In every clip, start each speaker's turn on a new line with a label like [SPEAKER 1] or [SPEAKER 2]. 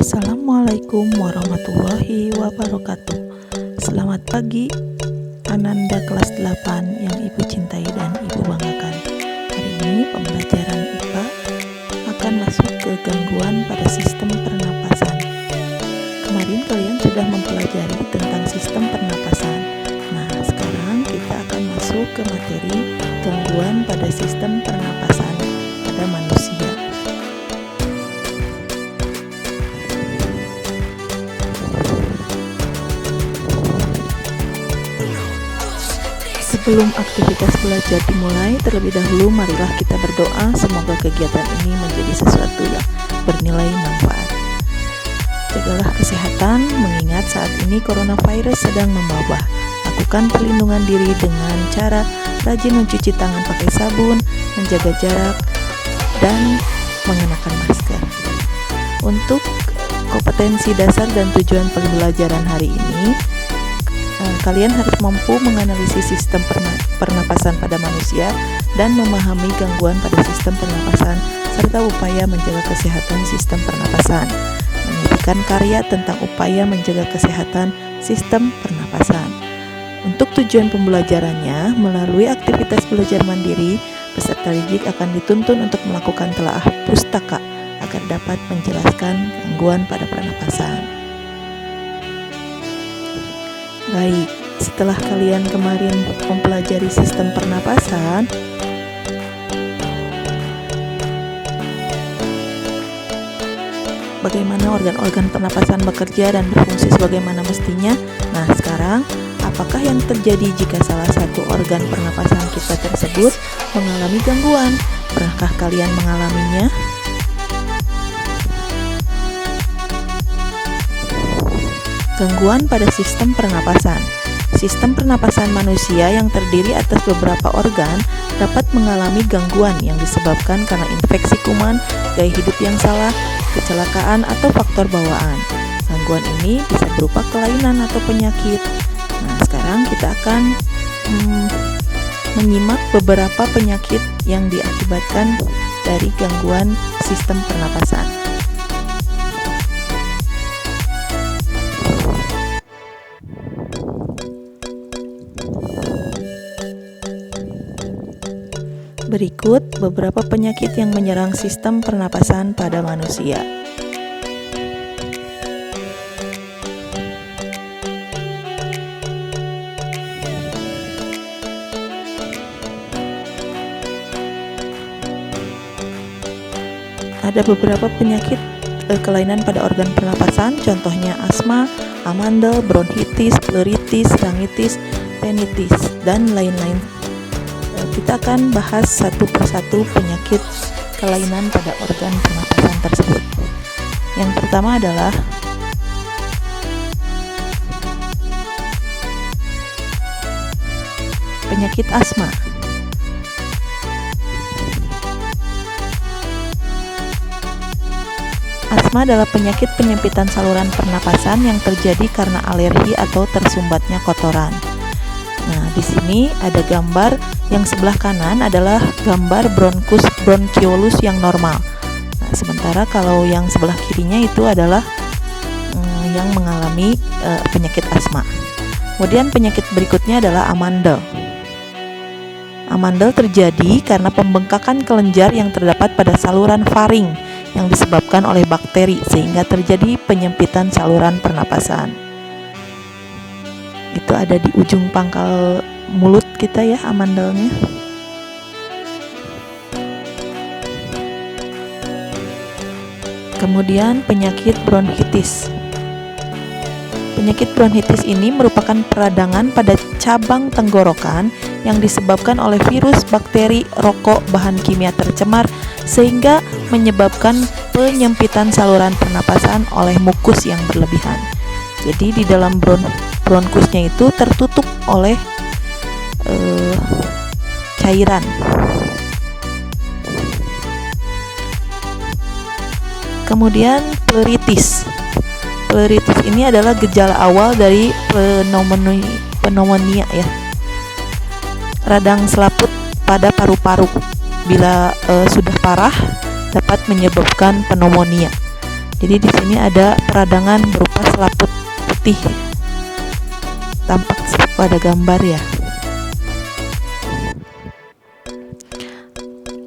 [SPEAKER 1] Assalamualaikum warahmatullahi wabarakatuh. Selamat pagi Ananda kelas 8 yang Ibu cintai dan Ibu banggakan. Hari ini pembelajaran IPA akan masuk ke gangguan pada sistem pernapasan. Kemarin kalian sudah mempelajari tentang sistem pernapasan. Nah, sekarang kita akan masuk ke materi gangguan pada sistem pernapasan pada manusia. Sebelum aktivitas belajar dimulai, terlebih dahulu marilah kita berdoa semoga kegiatan ini menjadi sesuatu yang bernilai manfaat. Jagalah kesehatan, mengingat saat ini coronavirus sedang memwabah. Lakukan perlindungan diri dengan cara rajin mencuci tangan pakai sabun, menjaga jarak, dan mengenakan masker. Untuk kompetensi dasar dan tujuan pembelajaran hari ini, kalian harus mampu menganalisis sistem pernapasan pada manusia dan memahami gangguan pada sistem pernapasan serta upaya menjaga kesehatan sistem pernapasan. Menyajikan karya tentang upaya menjaga kesehatan sistem pernapasan. Untuk tujuan pembelajarannya, melalui aktivitas belajar mandiri, peserta didik akan dituntun untuk melakukan telaah pustaka agar dapat menjelaskan gangguan pada pernapasan. Baik, setelah kalian kemarin mempelajari sistem pernapasan, bagaimana organ-organ pernapasan bekerja dan berfungsi sebagaimana mestinya. Nah, sekarang apakah yang terjadi jika salah satu organ pernapasan kita tersebut mengalami gangguan? Pernahkah kalian mengalaminya? Gangguan pada sistem pernapasan. Sistem pernapasan manusia yang terdiri atas beberapa organ dapat mengalami gangguan yang disebabkan karena infeksi kuman, gaya hidup yang salah, kecelakaan, atau faktor bawaan. Gangguan ini bisa berupa kelainan atau penyakit. Nah, sekarang kita akan menyimak beberapa penyakit yang diakibatkan dari gangguan sistem pernapasan. Berikut beberapa penyakit yang menyerang sistem pernapasan pada manusia. Ada beberapa penyakit kelainan pada organ pernapasan, contohnya asma, amandel, bronkitis, pleuritis, rhinitis, rinitis, dan lain-lain. Kita akan bahas satu persatu penyakit kelainan pada organ pernapasan tersebut. Yang pertama adalah penyakit asma. Asma adalah penyakit penyempitan saluran pernapasan yang terjadi karena alergi atau tersumbatnya kotoran. Nah, di sini ada gambar yang sebelah kanan adalah gambar bronkus bronchiolus yang normal. Nah, sementara kalau yang sebelah kirinya itu adalah yang mengalami penyakit asma. Kemudian penyakit berikutnya adalah amandel. Amandel terjadi karena pembengkakan kelenjar yang terdapat pada saluran faring yang disebabkan oleh bakteri sehingga terjadi penyempitan saluran pernapasan. Itu ada di ujung pangkal mulut kita ya, amandelnya. Kemudian penyakit bronkitis. Penyakit bronkitis ini merupakan peradangan pada cabang tenggorokan yang disebabkan oleh virus, bakteri, rokok, bahan kimia tercemar sehingga menyebabkan penyempitan saluran pernapasan oleh mukus yang berlebihan. Jadi di dalam bronkusnya itu tertutup oleh cairan. Kemudian pleuritis. Pleuritis ini adalah gejala awal dari pneumonia ya. Radang selaput pada paru-paru. Bila sudah parah dapat menyebabkan pneumonia. Jadi di sini ada peradangan berupa selaput putih, tampak pada gambar ya.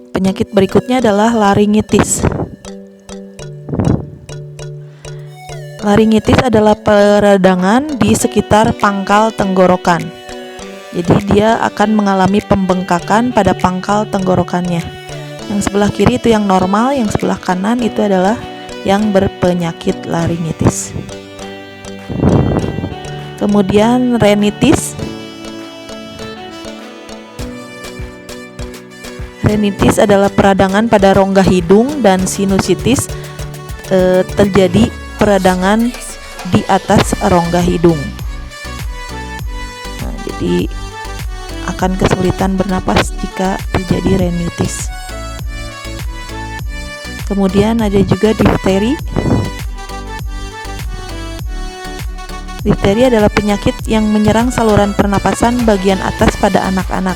[SPEAKER 1] Penyakit berikutnya adalah laringitis. Laringitis adalah peradangan di sekitar pangkal tenggorokan. Jadi dia akan mengalami pembengkakan pada pangkal tenggorokannya. Yang sebelah kiri itu yang normal, yang sebelah kanan itu adalah yang berpenyakit laringitis. Kemudian rinitis. Rinitis adalah peradangan pada rongga hidung, dan sinusitis terjadi peradangan di atas rongga hidung. Nah, jadi akan kesulitan bernapas jika terjadi rinitis. Kemudian ada juga difteri. Difteri adalah penyakit yang menyerang saluran pernapasan bagian atas pada anak-anak.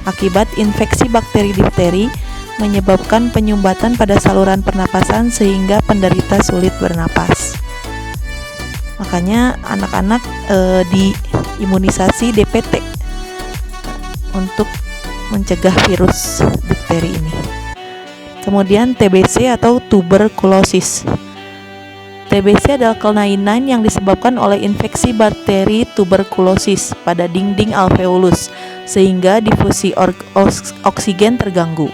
[SPEAKER 1] Akibat infeksi bakteri difteri menyebabkan penyumbatan pada saluran pernapasan sehingga penderita sulit bernapas. Makanya anak-anak diimunisasi DPT untuk mencegah virus difteri ini. Kemudian TBC atau tuberkulosis. TBC adalah kelainan yang disebabkan oleh infeksi bakteri tuberkulosis pada dinding alveolus sehingga difusi oksigen terganggu.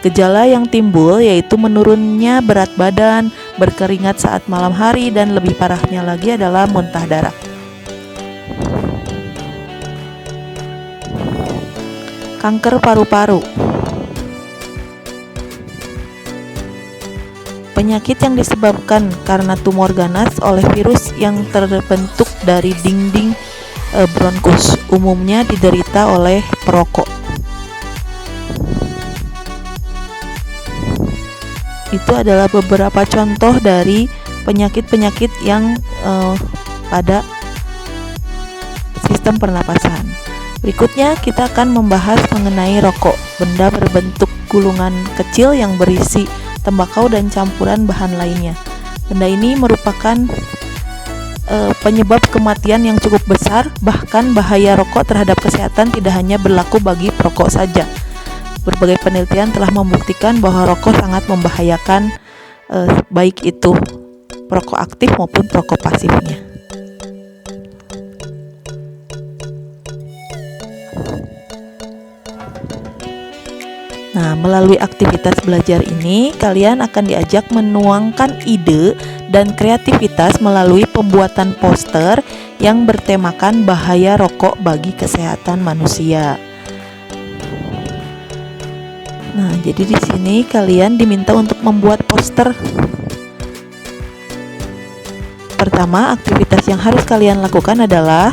[SPEAKER 1] Gejala yang timbul yaitu menurunnya berat badan, berkeringat saat malam hari, dan lebih parahnya lagi adalah muntah darah. Kanker paru-paru. Penyakit yang disebabkan karena tumor ganas oleh virus yang terbentuk dari dinding bronkus, umumnya diderita oleh perokok. Itu adalah beberapa contoh dari penyakit-penyakit yang pada sistem pernapasan. Berikutnya kita akan membahas mengenai rokok, benda berbentuk gulungan kecil yang berisi tembakau dan campuran bahan lainnya. Benda ini merupakan penyebab kematian yang cukup besar. Bahkan bahaya rokok terhadap kesehatan tidak hanya berlaku bagi perokok saja. Berbagai penelitian telah membuktikan bahwa rokok sangat membahayakan, baik itu perokok aktif maupun perokok pasifnya. Nah, melalui aktivitas belajar ini, kalian akan diajak menuangkan ide dan kreativitas melalui pembuatan poster yang bertemakan bahaya rokok bagi kesehatan manusia. Nah, jadi di sini kalian diminta untuk membuat poster. Pertama, aktivitas yang harus kalian lakukan adalah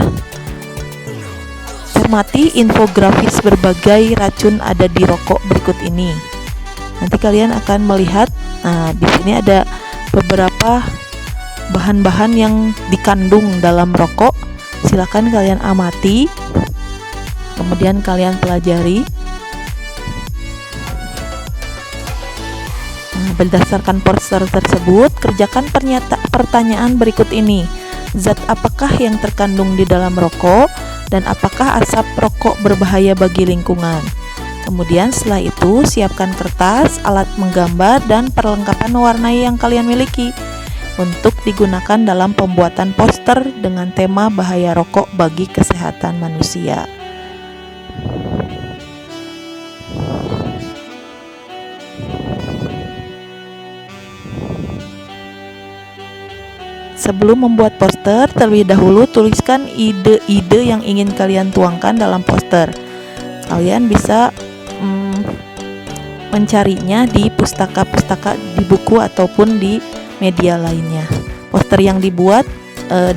[SPEAKER 1] cermati infografis berbagai racun ada di rokok berikut ini. Nanti kalian akan melihat, di sini ada beberapa bahan-bahan yang dikandung dalam rokok. Silakan kalian amati, kemudian kalian pelajari. Berdasarkan poster tersebut, kerjakan pertanyaan berikut ini. Zat apakah yang terkandung di dalam rokok, dan apakah asap rokok berbahaya bagi lingkungan? Kemudian setelah itu, siapkan kertas, alat menggambar, dan perlengkapan mewarnai yang kalian miliki untuk digunakan dalam pembuatan poster dengan tema bahaya rokok bagi kesehatan manusia. Sebelum membuat poster, terlebih dahulu tuliskan ide-ide yang ingin kalian tuangkan dalam poster. Kalian bisa mencarinya di pustaka-pustaka di buku ataupun di media lainnya. Poster yang dibuat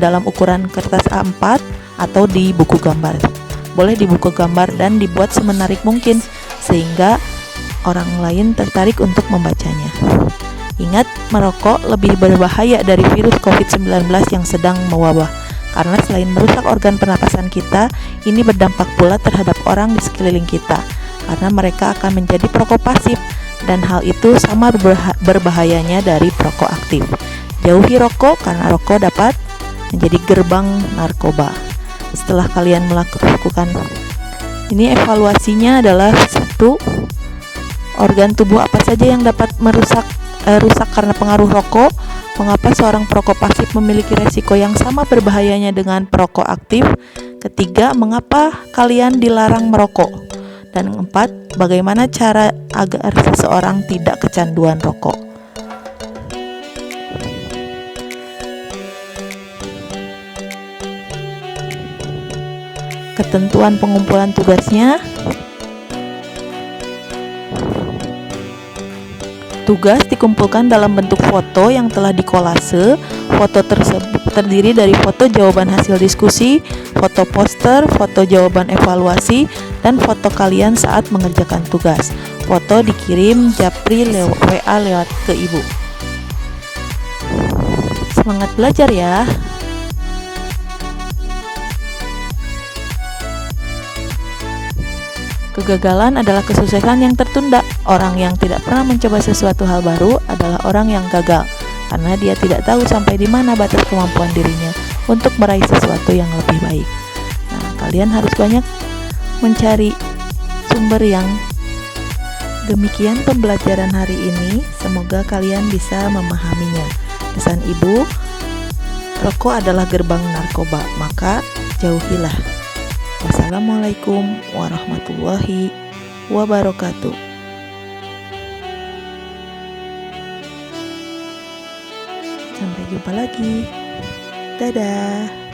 [SPEAKER 1] dalam ukuran kertas A4 atau di buku gambar. Boleh di buku gambar dan dibuat semenarik mungkin sehingga orang lain tertarik untuk membacanya. Ingat, merokok lebih berbahaya dari virus COVID-19 yang sedang mewabah, karena selain merusak organ pernapasan kita, ini berdampak pula terhadap orang di sekeliling kita, karena mereka akan menjadi perokok pasif, dan hal itu sama berbahayanya dari perokok aktif. Jauhi rokok karena rokok dapat menjadi gerbang narkoba. Setelah kalian melakukan ini, evaluasinya adalah 1. Organ tubuh apa saja yang dapat rusak karena pengaruh rokok? Mengapa seorang perokok pasif memiliki resiko yang sama berbahayanya dengan perokok aktif? Ketiga, mengapa kalian dilarang merokok? Dan 4, bagaimana cara agar seseorang tidak kecanduan rokok? Ketentuan pengumpulan tugasnya. Tugas dikumpulkan dalam bentuk foto yang telah dikolase. Foto tersebut terdiri dari foto jawaban hasil diskusi, foto poster, foto jawaban evaluasi, dan foto kalian saat mengerjakan tugas. Foto dikirim japri WA lewat ke ibu. Semangat belajar ya! Kegagalan adalah kesuksesan yang tertunda. Orang yang tidak pernah mencoba sesuatu hal baru adalah orang yang gagal, karena dia tidak tahu sampai di mana batas kemampuan dirinya untuk meraih sesuatu yang lebih baik. Nah, kalian harus banyak mencari sumber yang demikian pembelajaran hari ini. Semoga kalian bisa memahaminya. Pesan ibu, rokok adalah gerbang narkoba, maka jauhilah. Wassalamualaikum warahmatullahi wabarakatuh. Sampai jumpa lagi. Dadah.